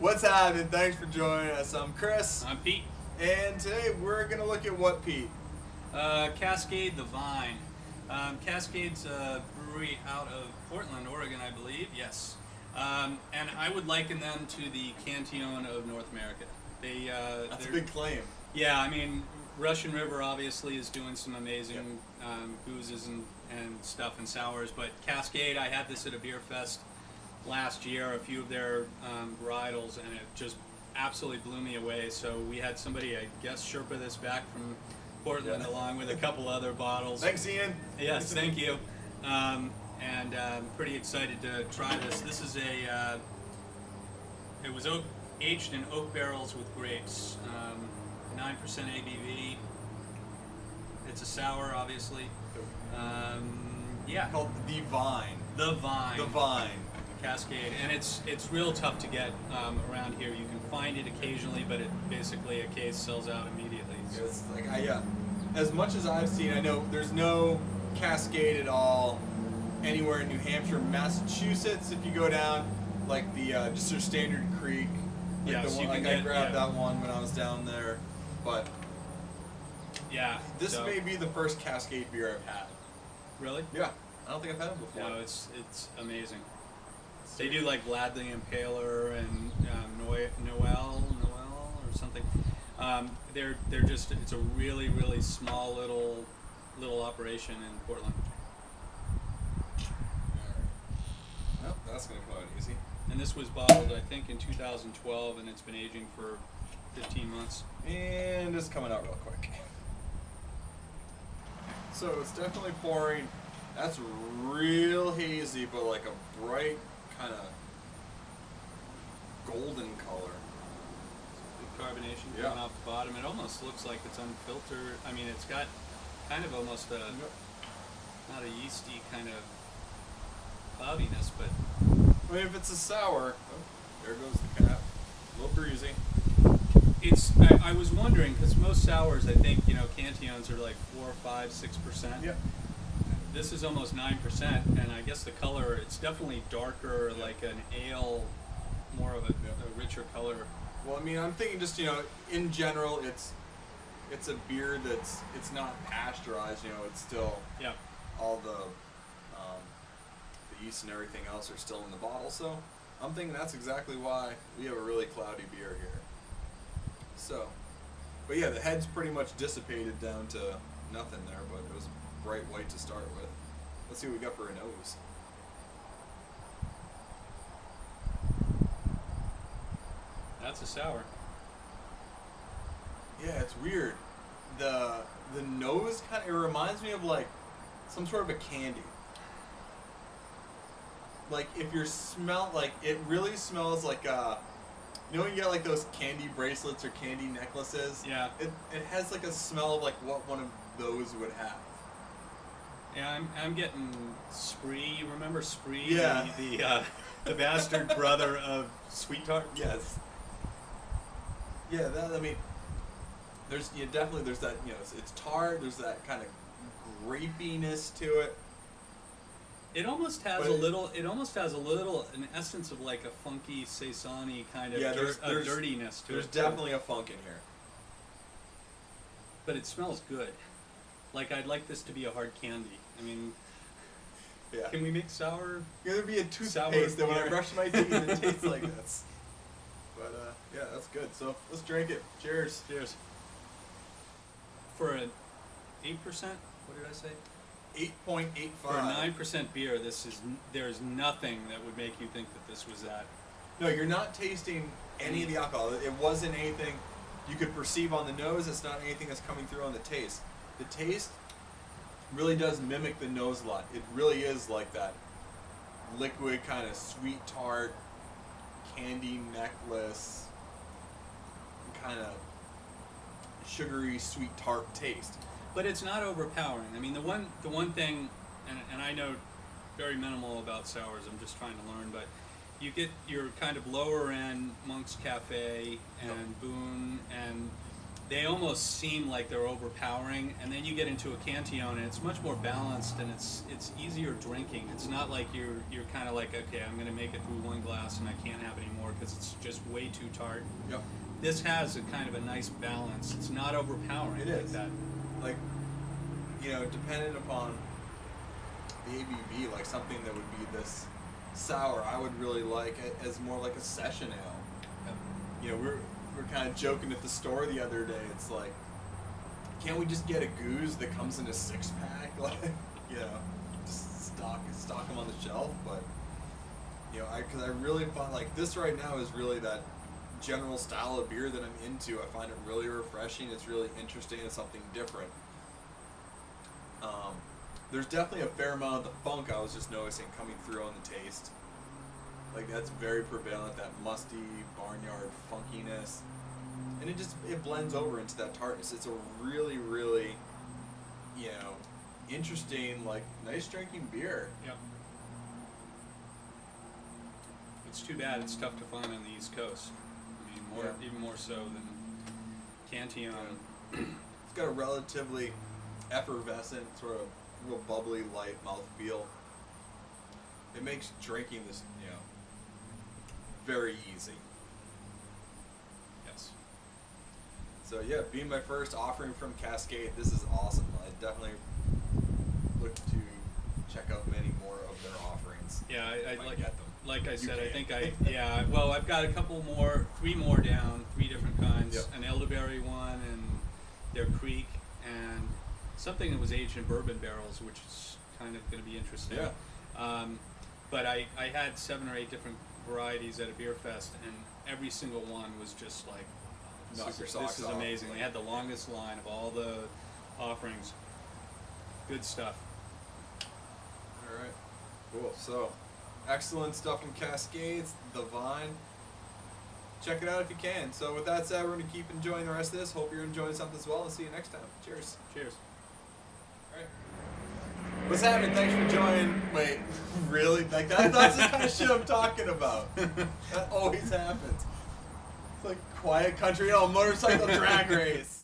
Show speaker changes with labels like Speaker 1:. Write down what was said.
Speaker 1: What's happening? Thanks for joining us. I'm Chris.
Speaker 2: I'm Pete.
Speaker 1: And today we're going to look at what, Pete?
Speaker 2: Cascade the Vine. Cascade's a brewery out of Portland, Oregon, I believe. Yes. And I would liken them to the Cantillon of North America.
Speaker 1: That's a big claim.
Speaker 2: Yeah, I mean, Russian River obviously is doing some amazing boozes and stuff and sours, but Cascade, I had this at a beer fest last year, a few of their varietals, and it just absolutely blew me away. So we had somebody, I guess, Sherpa this back from Portland along with a couple other bottles.
Speaker 1: Thanks, Ian.
Speaker 2: Yes, thank you. And I'm pretty excited to try this. This is it was aged in oak barrels with grapes, 9% ABV. It's a sour, obviously. Yeah.
Speaker 1: Called The Vine.
Speaker 2: The Vine.
Speaker 1: The Vine.
Speaker 2: Cascade, and it's real tough to get around here. You can find it occasionally, but basically a case sells out immediately. So.
Speaker 1: It's like as much as I've seen, I know there's no Cascade at all anywhere in New Hampshire, Massachusetts. If you go down, like the just their Standard Creek, like
Speaker 2: Yes,
Speaker 1: the one, I grabbed that one when I was down there, but
Speaker 2: yeah,
Speaker 1: this may be the first Cascade beer I've had.
Speaker 2: Really?
Speaker 1: Yeah, I don't think I've had it before.
Speaker 2: No, it's amazing. They do like Vlad the Impaler and Noel or something. They're just, it's a really small little operation in Portland.
Speaker 1: Well, that's gonna come out easy.
Speaker 2: And this was bottled, I think, in 2012, and it's been aging for 15 months.
Speaker 1: And it's coming out real quick. So it's definitely pouring. That's real hazy, but like a bright kind of golden color.
Speaker 2: Good carbonation
Speaker 1: Yeah.
Speaker 2: coming off the bottom. It almost looks like it's unfiltered. I mean, it's got kind of almost not a yeasty kind of cloudiness, but
Speaker 1: I mean, if it's a sour, there goes the cap. A little breezy.
Speaker 2: I was wondering, because most sours, I think, Cantillons are like 4, 5, 6%.
Speaker 1: Yeah.
Speaker 2: This is almost 9%, and I guess the color, it's definitely darker, like an ale, more of a richer color.
Speaker 1: Well, I mean, I'm thinking just, in general, it's a beer it's not pasteurized, it's still all the yeast and everything else are still in the bottle, so I'm thinking that's exactly why we have a really cloudy beer here. So, but yeah, the head's pretty much dissipated down to nothing there, but it was bright white to start with. Let's see what we got for a nose.
Speaker 2: That's a sour.
Speaker 1: Yeah, it's weird. The nose it reminds me of like some sort of a candy. Like if you smell, like it really smells like when you get like those candy bracelets or candy necklaces?
Speaker 2: Yeah.
Speaker 1: It has like a smell of like what one of those would have.
Speaker 2: Yeah, I'm getting Spree. You remember Spree?
Speaker 1: Yeah.
Speaker 2: The bastard brother of Sweet Tart?
Speaker 1: Yes. Yeah, there's definitely there's that, it's tart, there's that kind of grapiness to it.
Speaker 2: It almost has an essence of like a funky saison-y kind of dirtiness to
Speaker 1: There's
Speaker 2: it.
Speaker 1: definitely a funk in here.
Speaker 2: But it smells good. Like I'd like this to be a hard candy. I mean,
Speaker 1: yeah.
Speaker 2: Can we make sour?
Speaker 1: It'd be a toothpaste that when I brush my teeth it tastes like this. But yeah, that's good. So let's drink it. Cheers.
Speaker 2: Cheers. For an 8%, what did I say?
Speaker 1: 8.85.
Speaker 2: For a 9% beer, there's nothing that would make you think that this was that.
Speaker 1: No, you're not tasting any of the alcohol. It wasn't anything you could perceive on the nose. It's not anything that's coming through on the taste. The taste really does mimic the nose a lot. It really is like that liquid kind of sweet tart, candy necklace, kind of sugary sweet tart taste.
Speaker 2: But it's not overpowering. I mean, the one thing, and I know very minimal about sours. I'm just trying to learn, but you get your kind of lower end Monk's Cafe and Boone, and they almost seem like they're overpowering, and then you get into a Cantillon and it's much more balanced and it's easier drinking. It's not like you're kind of like, okay, I'm gonna make it through one glass and I can't have any more because it's just way too tart.
Speaker 1: Yep.
Speaker 2: This has a kind of a nice balance. It's not overpowering.
Speaker 1: It
Speaker 2: like
Speaker 1: is.
Speaker 2: that.
Speaker 1: Like, dependent upon the ABV, like something that would be this sour, I would really like it as more like a session ale.
Speaker 2: Yep.
Speaker 1: We're kind of joking at the store the other day. It's like, can't we just get a goose that comes in a 6-pack? Like, just stock them on the shelf. But because I really find like this right now is really that general style of beer that I'm into. I find it really refreshing. It's really interesting. It's something different. There's definitely a fair amount of the funk I was just noticing coming through on the taste. Like that's very prevalent, that musty barnyard funkiness, and it blends over into that tartness. It's a really, really, interesting, like nice drinking beer.
Speaker 2: Yep. It's too bad it's tough to find on the East Coast. I mean, even more so than Cantillon.
Speaker 1: It's got a relatively effervescent, sort of real bubbly, light mouthfeel. It makes drinking this, very easy.
Speaker 2: Yes.
Speaker 1: So yeah, being my first offering from Cascade, this is awesome. I definitely look to check out many more of their offerings.
Speaker 2: Yeah, I like
Speaker 1: get them.
Speaker 2: Like I said,
Speaker 1: can.
Speaker 2: I think well, I've got three more down, 3 different kinds.
Speaker 1: Yep.
Speaker 2: An elderberry one, and their Creek, and something that was aged in bourbon barrels, which is kind of going to be interesting.
Speaker 1: Yeah.
Speaker 2: But I had 7 or 8 different varieties at a beer fest, and every single one was just like,
Speaker 1: Knock your
Speaker 2: this
Speaker 1: socks
Speaker 2: is
Speaker 1: off.
Speaker 2: amazing. They had the longest line of all the offerings. Good stuff.
Speaker 1: All right. Cool. So, excellent stuff from Cascades, The Vine. Check it out if you can. So with that said, we're going to keep enjoying the rest of this. Hope you're enjoying something as well, and see you next time. Cheers.
Speaker 2: Cheers.
Speaker 1: All right. What's happening? Thanks for joining. Wait, really? Like that's the kind of shit I'm talking about. That always happens. It's like quiet country, motorcycle drag race.